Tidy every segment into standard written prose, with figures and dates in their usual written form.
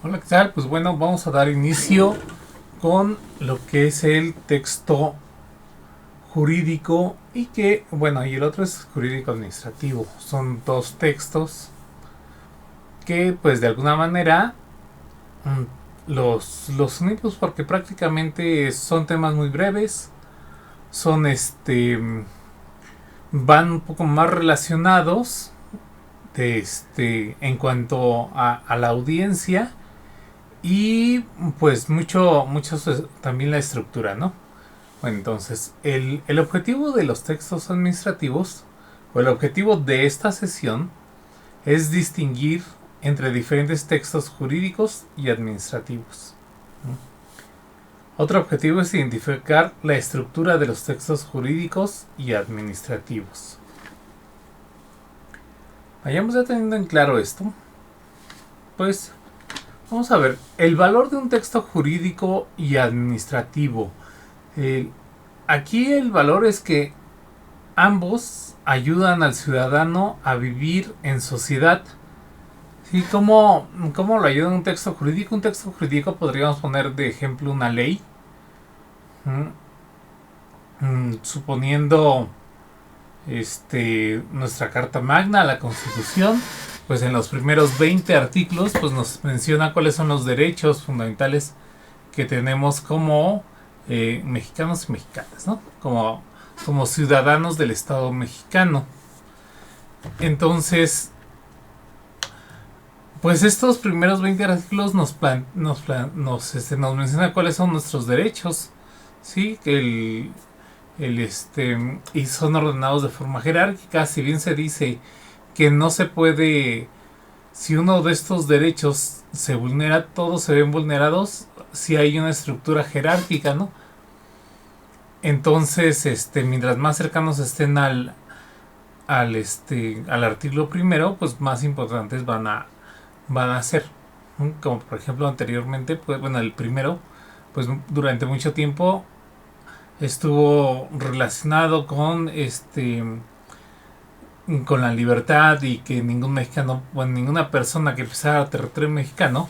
Hola, ¿qué tal? Pues bueno, vamos a dar inicio con lo que es el texto jurídico y que, bueno, y el otro es jurídico administrativo. Son dos textos que, pues de alguna manera, los unimos porque prácticamente son temas muy breves, son van un poco más relacionados en cuanto a la audiencia y pues mucho también la estructura, ¿no? Bueno, entonces, el objetivo de los textos administrativos, o el objetivo de esta sesión, es distinguir entre diferentes textos jurídicos y administrativos. Otro objetivo es identificar la estructura de los textos jurídicos y administrativos. Vayamos ya teniendo en claro esto, pues vamos a ver, el valor de un texto jurídico y administrativo. El, Aquí el valor es que ambos ayudan al ciudadano a vivir en sociedad. ¿Sí? ¿Cómo lo ayuda un texto jurídico? Un texto jurídico podríamos poner de ejemplo una ley. Suponiendo nuestra Carta Magna, la Constitución, pues en los primeros 20 artículos pues nos menciona cuáles son los derechos fundamentales que tenemos como mexicanos y mexicanas, ¿no? Como ciudadanos del Estado mexicano. Entonces, pues estos primeros 20 artículos nos menciona cuáles son nuestros derechos, ¿sí? Y son ordenados de forma jerárquica, si bien se dice que no se puede, si uno de estos derechos se vulnera, todos se ven vulnerados si hay una estructura jerárquica, ¿no? Entonces, mientras más cercanos estén al artículo primero, pues más importantes van a ser. Como por ejemplo anteriormente, pues bueno, el primero, pues durante mucho tiempo estuvo relacionado con la libertad y que ningún mexicano, bueno, ninguna persona que pisara territorio mexicano,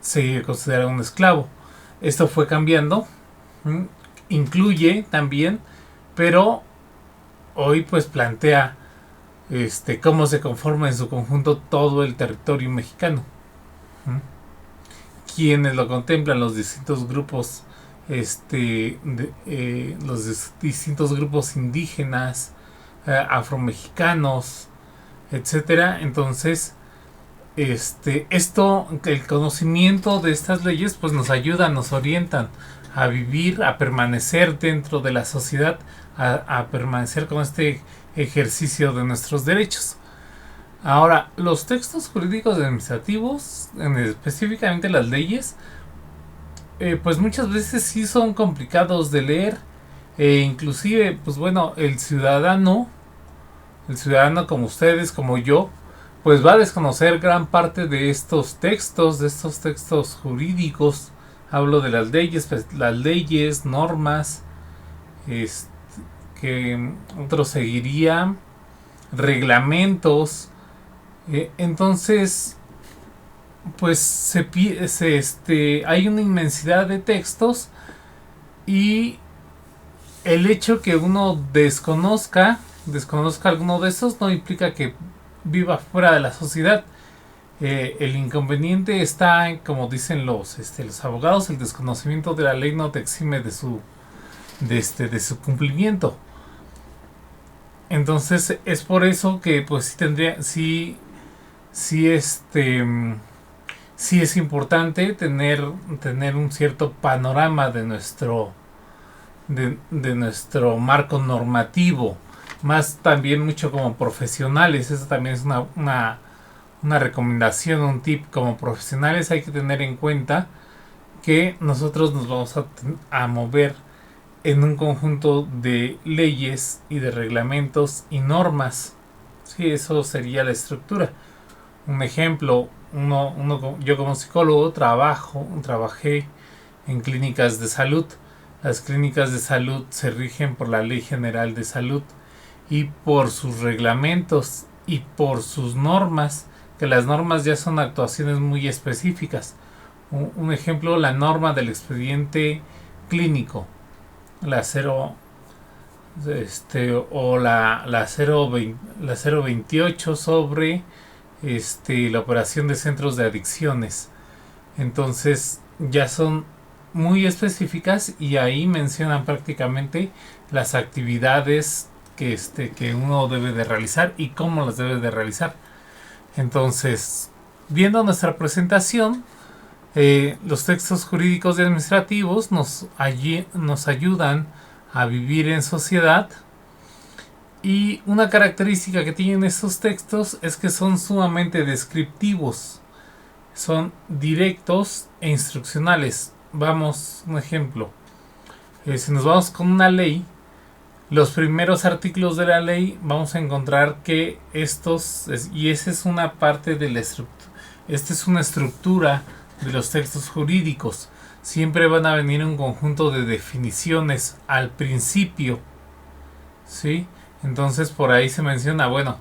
se consideraba un esclavo. Esto fue cambiando, incluye también, pero hoy pues plantea cómo se conforma en su conjunto todo el territorio mexicano. Quienes lo contemplan, los distintos grupos, los distintos grupos indígenas, afromexicanos, etcétera. Entonces, el conocimiento de estas leyes, pues nos ayuda, nos orientan a vivir, a permanecer dentro de la sociedad, a permanecer con este ejercicio de nuestros derechos. Ahora, los textos jurídicos administrativos, específicamente las leyes, pues muchas veces sí son complicados de leer. Inclusive, pues bueno, el ciudadano como ustedes, como yo, pues va a desconocer gran parte de estos textos jurídicos. Hablo de las leyes, pues, las leyes, normas, este, que otro seguiría, reglamentos. Entonces, pues hay una inmensidad de textos y el hecho que uno desconozca alguno de esos no implica que viva fuera de la sociedad. El inconveniente está en, como dicen los abogados, el desconocimiento de la ley no te exime de su cumplimiento. Entonces es por eso que pues sí, sí es importante tener un cierto panorama de nuestro marco normativo, más también mucho como profesionales. Eso también es una recomendación, un tip. Como profesionales hay que tener en cuenta que nosotros nos vamos a mover en un conjunto de leyes y de reglamentos y normas. Sí, eso sería la estructura. Un ejemplo, yo como psicólogo trabajé en clínicas de salud. Las clínicas de salud se rigen por la Ley General de Salud y por sus reglamentos y por sus normas, que las normas ya son actuaciones muy específicas. Un ejemplo, la norma del expediente clínico, la 0, o la 028 sobre la operación de centros de adicciones. Entonces ya son muy específicas y ahí mencionan prácticamente las actividades que uno debe de realizar y cómo las debe de realizar. Entonces, viendo nuestra presentación, los textos jurídicos y administrativos nos ayudan a vivir en sociedad, y una característica que tienen estos textos es que son sumamente descriptivos, son directos e instruccionales. Vamos, un ejemplo. Si nos vamos con una ley, los primeros artículos de la ley vamos a encontrar que y esa es una parte de la estructura, esta es una estructura de los textos jurídicos. Siempre van a venir un conjunto de definiciones al principio, ¿sí? Entonces por ahí se menciona, bueno,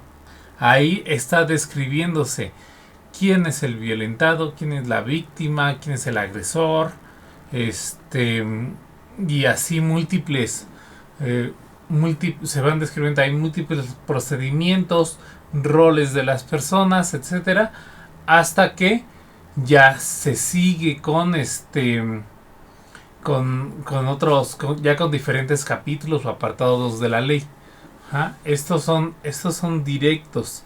ahí está describiéndose quién es el violentado, quién es la víctima, quién es el agresor, y así múltiples, se van describiendo, hay múltiples procedimientos, roles de las personas, etcétera, hasta que ya se sigue con con otros, ya con diferentes capítulos o apartados de la ley. Estos son directos.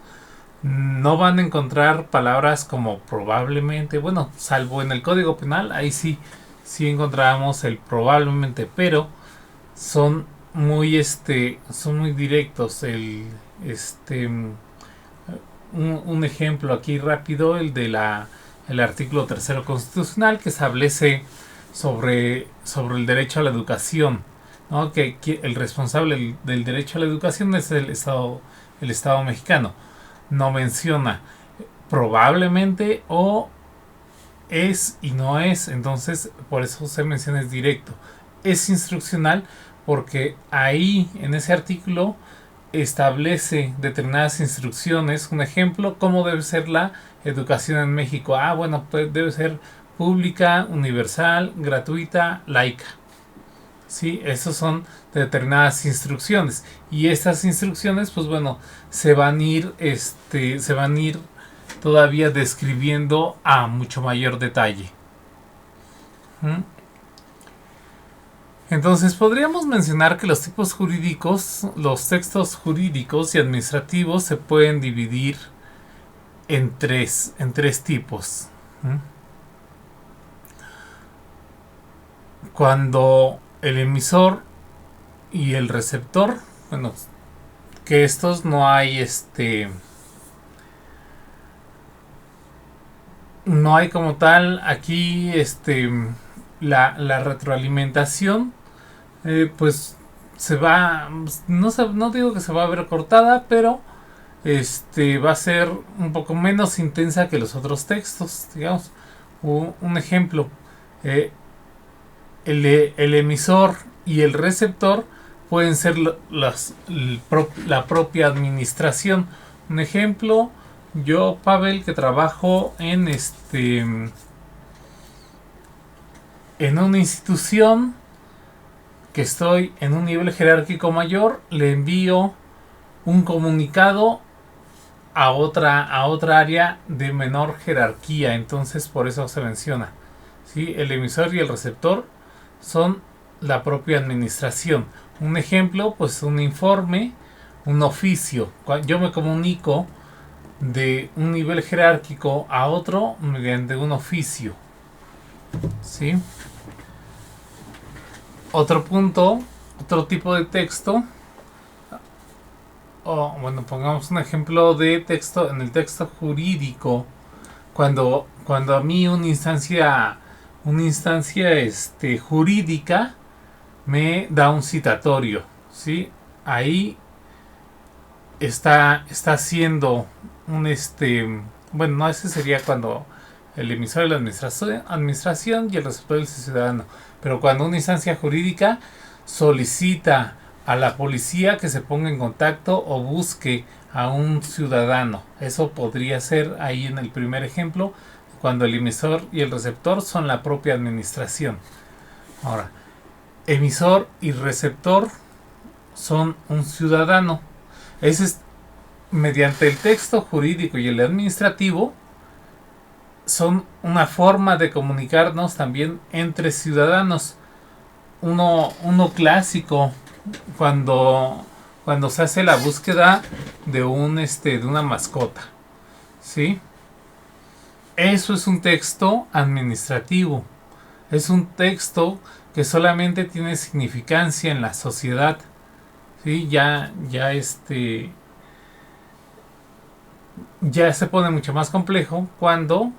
No van a encontrar palabras como probablemente, bueno, salvo en el Código Penal, ahí sí encontramos el probablemente, pero son muy directos. Un ejemplo aquí rápido, el artículo 3 constitucional, que establece sobre el derecho a la educación, ¿no? Que el responsable del derecho a la educación es el Estado mexicano. No menciona probablemente o es y no es, entonces por eso se menciona es directo. Es instruccional porque ahí en ese artículo establece determinadas instrucciones. Un ejemplo, cómo debe ser la educación en México. Bueno, pues debe ser pública, universal, gratuita, laica. Sí, esas son determinadas instrucciones, y estas instrucciones, pues bueno, se van a ir todavía describiendo a mucho mayor detalle. Entonces podríamos mencionar que los tipos jurídicos, los textos jurídicos y administrativos se pueden dividir en tres tipos. Cuando el emisor y el receptor, bueno, que estos no hay no hay como tal aquí la retroalimentación, pues se va, no digo que se va a ver cortada, pero va a ser un poco menos intensa que los otros textos, digamos. Un ejemplo, el emisor y el receptor pueden ser la propia administración. Un ejemplo, yo, Pavel, que trabajo en una institución, que estoy en un nivel jerárquico mayor, le envío un comunicado a otra área de menor jerarquía. Entonces por eso se menciona, ¿sí? El emisor y el receptor son la propia administración. Un ejemplo, pues un informe, un oficio. Yo me comunico de un nivel jerárquico a otro mediante un oficio, ¿sí? Otro punto, otro tipo de texto, bueno, pongamos un ejemplo de texto. En el texto jurídico, cuando a mí una instancia jurídica me da un citatorio, ¿sí? Ahí está haciendo bueno, no, ese sería cuando el emisor de la administración y el receptor del ciudadano. Pero cuando una instancia jurídica solicita a la policía que se ponga en contacto o busque a un ciudadano. Eso podría ser ahí en el primer ejemplo, cuando el emisor y el receptor son la propia administración. Ahora, emisor y receptor son un ciudadano. Ese es mediante el texto jurídico y el administrativo, son una forma de comunicarnos también entre ciudadanos. Uno clásico, cuando se hace la búsqueda de de una mascota, ¿sí? Eso es un texto administrativo. Es un texto que solamente tiene significancia en la sociedad. ¿Sí? Ya se pone mucho más complejo cuando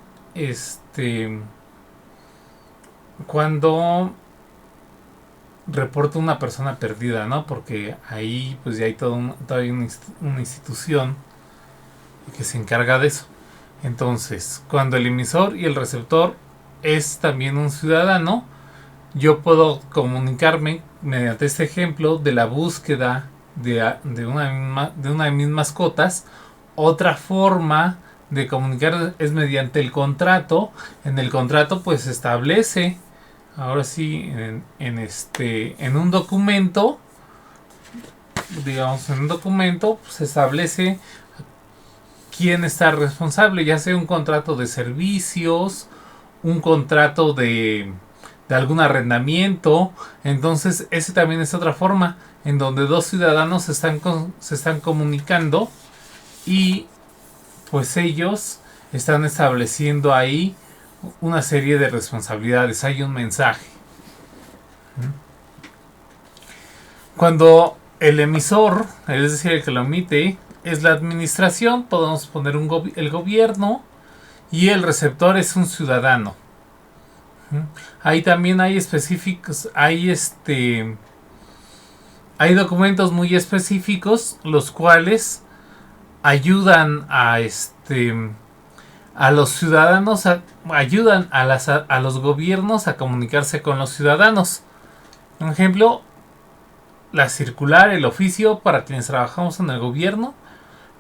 reporta una persona perdida, ¿no? Porque ahí pues ya hay toda una institución que se encarga de eso. Entonces, cuando el emisor y el receptor es también un ciudadano, yo puedo comunicarme mediante este ejemplo de la búsqueda de una de mis mascotas. Otra forma de comunicar es mediante el contrato. En el contrato pues se establece, ahora sí, en un documento, digamos, en un documento pues, se establece quién está responsable, ya sea un contrato de servicios, un contrato de algún arrendamiento. Entonces ese también es otra forma en donde dos ciudadanos se están comunicando y pues ellos están estableciendo ahí una serie de responsabilidades, hay un mensaje. Cuando el emisor, es decir, el que lo emite, es la administración, podemos poner el gobierno, y el receptor es un ciudadano. Ahí también hay específicos, hay documentos muy específicos, los cuales ayudan a los ciudadanos, ayudan a los gobiernos a comunicarse con los ciudadanos. Un ejemplo, la circular, el oficio para quienes trabajamos en el gobierno.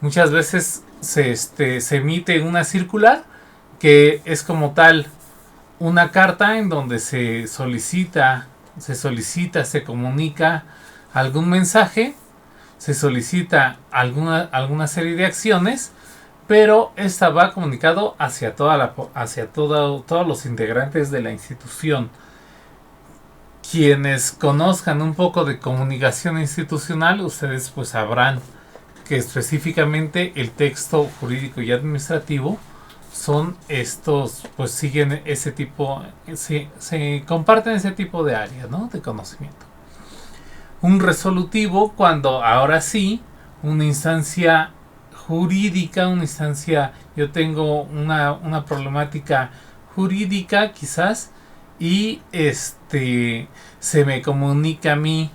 Muchas veces se emite una circular que es como tal una carta en donde se comunica algún mensaje, se solicita alguna serie de acciones, pero esta va comunicado hacia todos los integrantes de la institución. Quienes conozcan un poco de comunicación institucional, ustedes pues sabrán que específicamente el texto jurídico y administrativo son estos, pues siguen ese tipo, se comparten ese tipo de áreas, ¿no? De conocimiento. Un resolutivo, cuando ahora sí, una instancia jurídica, yo tengo una problemática jurídica quizás, y se me comunica a mí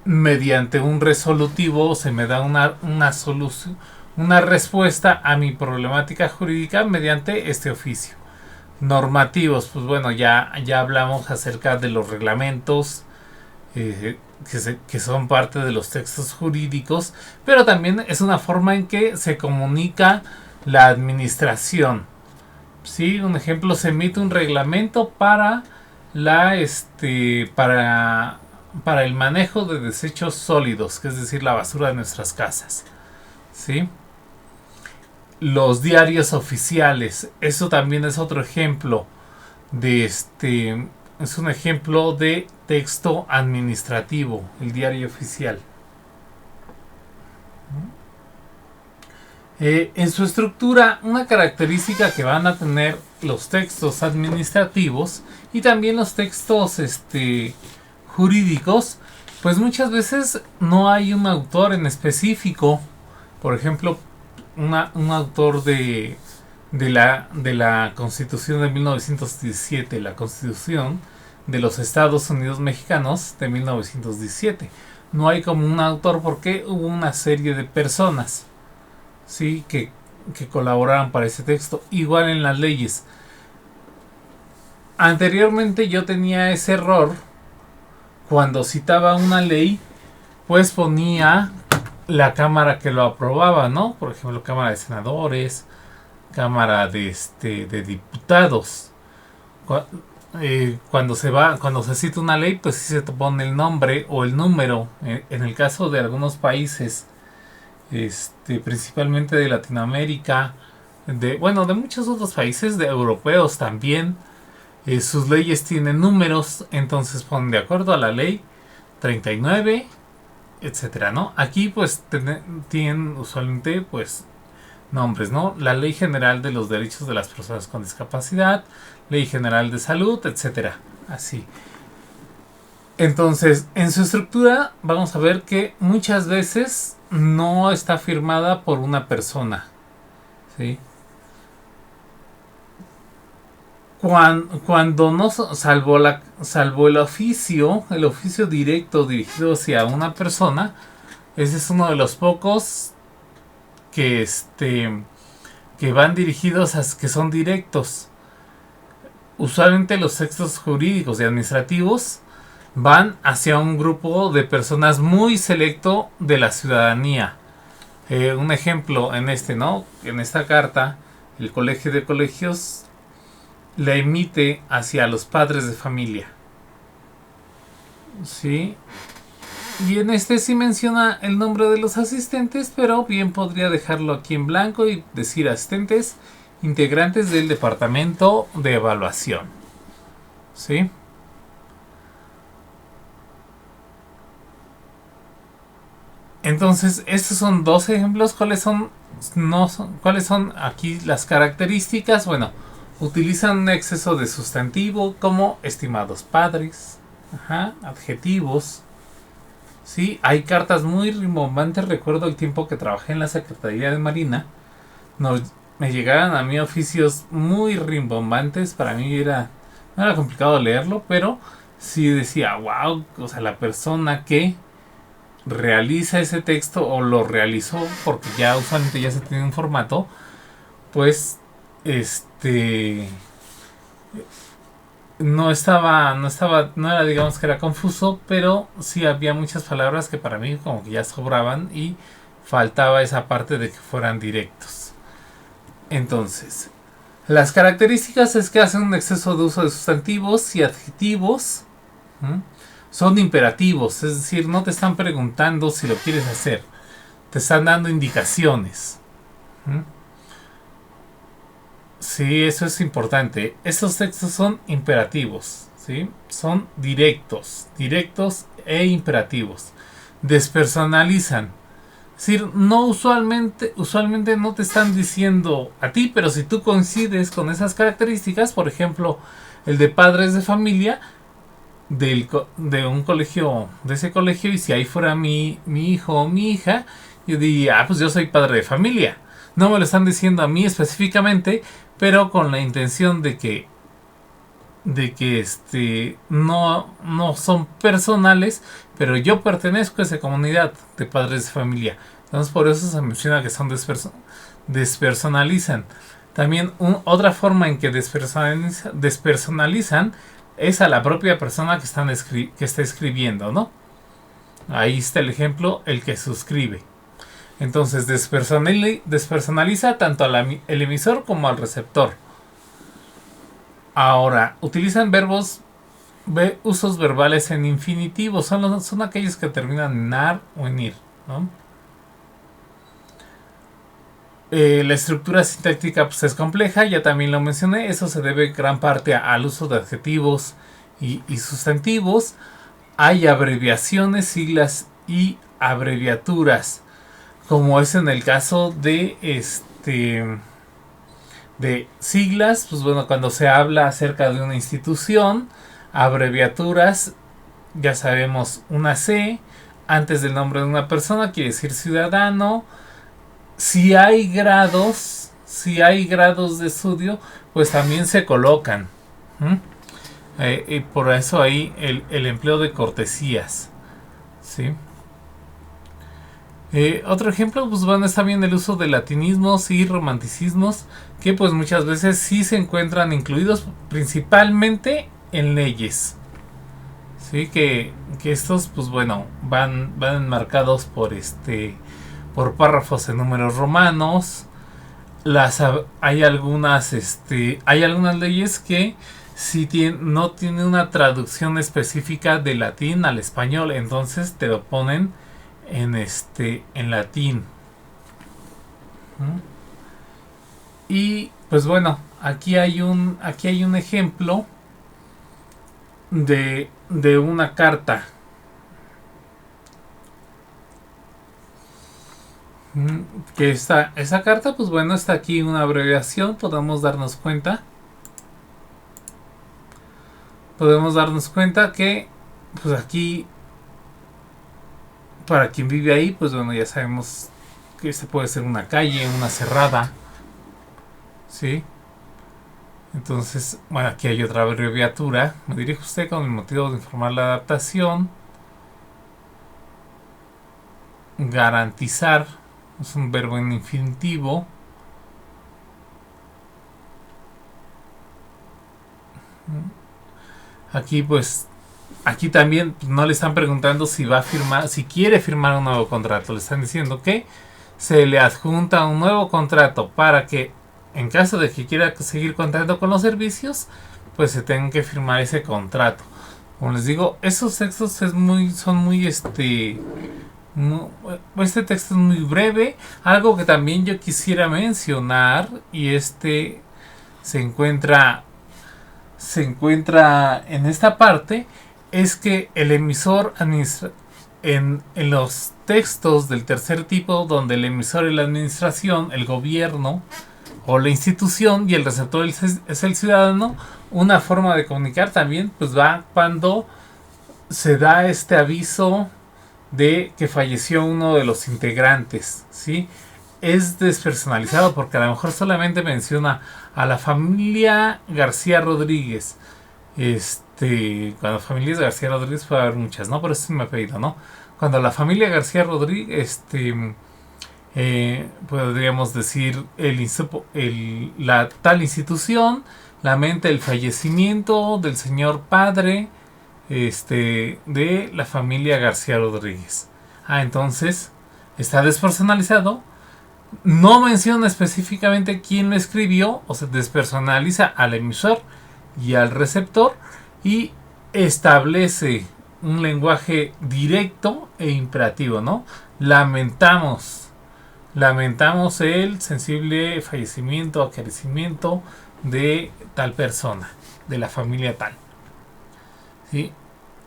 mediante un resolutivo, se me da una solución, una respuesta a mi problemática jurídica mediante este oficio. Normativos, pues bueno, ya hablamos acerca de los reglamentos que son parte de los textos jurídicos, pero también es una forma en que se comunica la administración. ¿Sí? Un ejemplo, se emite un reglamento para para el manejo de desechos sólidos, que es decir, la basura de nuestras casas. ¿Sí? Los diarios oficiales, eso también es otro ejemplo es un ejemplo de texto administrativo, el diario oficial. En su estructura, una característica que van a tener los textos administrativos y también los textos jurídicos, pues muchas veces no hay un autor en específico. Por ejemplo, un autor de la Constitución de 1917, la Constitución de los Estados Unidos Mexicanos de 1917. No hay como un autor porque hubo una serie de personas, ¿sí? que colaboraron para ese texto. Igual en las leyes. Anteriormente yo tenía ese error cuando citaba una ley pues ponía la cámara que lo aprobaba, ¿no? Por ejemplo, Cámara de Senadores, Cámara de Diputados. Cuando se cita una ley, pues sí se te pone el nombre o el número. En el caso de algunos países, principalmente de Latinoamérica, de muchos otros países, de europeos también, sus leyes tienen números, entonces ponen de acuerdo a la ley 39, etcétera, ¿no? Aquí pues tienen usualmente pues nombres, ¿no? La Ley General de los Derechos de las Personas con Discapacidad, Ley General de Salud, etcétera. Así. Entonces, en su estructura vamos a ver que muchas veces no está firmada por una persona, ¿sí? Cuando no, salvo el oficio directo dirigido hacia una persona, ese es uno de los pocos que que van dirigidos que son directos. Usualmente los textos jurídicos y administrativos van hacia un grupo de personas muy selecto de la ciudadanía. Un ejemplo ¿no? En esta carta, el Colegio de Colegios la emite hacia los padres de familia. ¿Sí? Y en sí menciona el nombre de los asistentes, pero bien podría dejarlo aquí en blanco y decir asistentes integrantes del departamento de evaluación. ¿Sí? Entonces, estos son dos ejemplos. ¿Cuáles son aquí las características? Bueno, utilizan un exceso de sustantivo como estimados padres, adjetivos. Sí, hay cartas muy rimbombantes. Recuerdo el tiempo que trabajé en la Secretaría de Marina. Me llegaban a mí oficios muy rimbombantes. Para mí no era complicado leerlo, pero sí decía, wow, o sea, la persona que realiza ese texto o lo realizó, porque ya usualmente ya se tiene un formato, pues no era, digamos que era confuso, pero sí había muchas palabras que para mí como que ya sobraban y faltaba esa parte de que fueran directos. Entonces, las características es que hacen un exceso de uso de sustantivos y adjetivos. Son imperativos, es decir, no te están preguntando si lo quieres hacer, te están dando indicaciones. Sí, eso es importante. Estos textos son imperativos, ¿sí? Son directos e imperativos. Despersonalizan. Es decir, usualmente no te están diciendo a ti, pero si tú coincides con esas características, por ejemplo, el de padres de familia, de un colegio, de ese colegio, y si ahí fuera mi hijo o mi hija, yo diría, pues yo soy padre de familia. No me lo están diciendo a mí específicamente, pero con la intención de que no son personales, pero yo pertenezco a esa comunidad de padres de familia. Entonces por eso se menciona que son despersonalizan. También otra forma en que despersonalizan es a la propia persona que está escribiendo, ¿no? Ahí está el ejemplo, el que suscribe. Entonces despersonaliza tanto al emisor como al receptor. Ahora, utilizan usos verbales en infinitivo. Son aquellos que terminan en ar o en ir, ¿no? La estructura sintáctica pues, es compleja, ya también lo mencioné. Eso se debe en gran parte al uso de adjetivos y sustantivos. Hay abreviaciones, siglas y abreviaturas, como es en el caso de siglas. Pues bueno, cuando se habla acerca de una institución, abreviaturas, ya sabemos, una C antes del nombre de una persona quiere decir ciudadano. Si hay grados de estudio, pues también se colocan. Y por eso ahí el empleo de cortesías, ¿sí? Otro ejemplo, pues bueno, está bien el uso de latinismos y romanticismos, que pues muchas veces sí se encuentran incluidos principalmente en leyes, Sí, que estos, pues bueno, van enmarcados por párrafos en números romanos. Hay algunas leyes que si no tiene una traducción específica de latín al español, entonces te lo ponen en latín. ¿Mm? Y pues bueno, aquí hay un ejemplo de una carta. Que esa carta, pues bueno, está aquí una abreviación, podemos darnos cuenta. Podemos darnos cuenta que, pues aquí, para quien vive ahí, pues bueno, ya sabemos que este puede ser una calle, una cerrada, ¿sí? Entonces, bueno, aquí hay otra abreviatura. Me dirijo a usted con el motivo de informar la adaptación. Garantizar es un verbo en infinitivo. Aquí pues, aquí también no le están preguntando si va a firmar, si quiere firmar un nuevo contrato. Le están diciendo que se le adjunta un nuevo contrato para que en caso de que quiera seguir contando con los servicios, pues se tenga que firmar ese contrato. Como les digo, esos textos son muy este texto es muy breve. Algo que también yo quisiera mencionar, y se encuentra en esta parte, es que el emisor administra en los textos del tercer tipo, donde el emisor es la administración, el gobierno o la institución y el receptor es el ciudadano, una forma de comunicar también pues va cuando se da este aviso de que falleció uno de los integrantes, ¿sí? Es despersonalizado porque a lo mejor solamente menciona a la familia García Rodríguez. Cuando familias García Rodríguez puede haber muchas, ¿no? Por eso me he pedido, ¿no? Cuando la familia García Rodríguez, podríamos decir la tal institución lamenta el fallecimiento del señor padre de la familia García Rodríguez. Entonces está despersonalizado, no menciona específicamente quién lo escribió, o se despersonaliza al emisor y al receptor y establece un lenguaje directo e imperativo, ¿no? Lamentamos el sensible fallecimiento, acaecimiento de tal persona, de la familia tal. ¿Sí?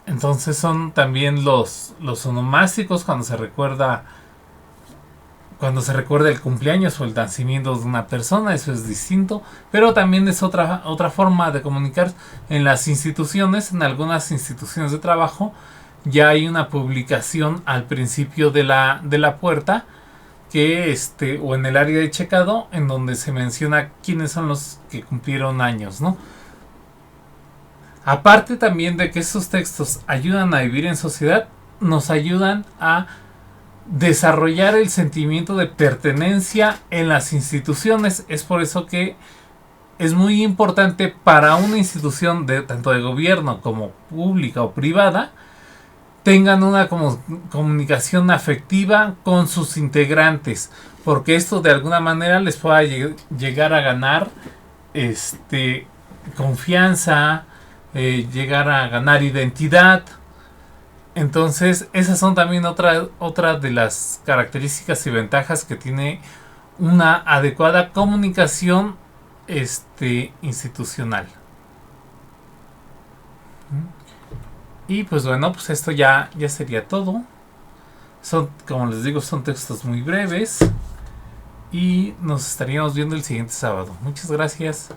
Entonces son también los onomásticos cuando se recuerda el cumpleaños o el nacimiento de una persona. Eso es distinto, pero también es otra forma de comunicar. En las instituciones, en algunas instituciones de trabajo, ya hay una publicación al principio de la puerta o en el área de checado, en donde se menciona quiénes son los que cumplieron años, ¿no? Aparte también de que estos textos ayudan a vivir en sociedad, nos ayudan a desarrollar el sentimiento de pertenencia en las instituciones. Es por eso que es muy importante para una institución tanto de gobierno como pública o privada, tengan una comunicación afectiva con sus integrantes, porque esto de alguna manera les pueda llegar a ganar confianza, llegar a ganar identidad. Entonces esas son también otra de las características y ventajas que tiene una adecuada comunicación institucional. Y pues bueno, pues esto ya sería todo. Como les digo, son textos muy breves y nos estaríamos viendo el siguiente sábado. Muchas gracias.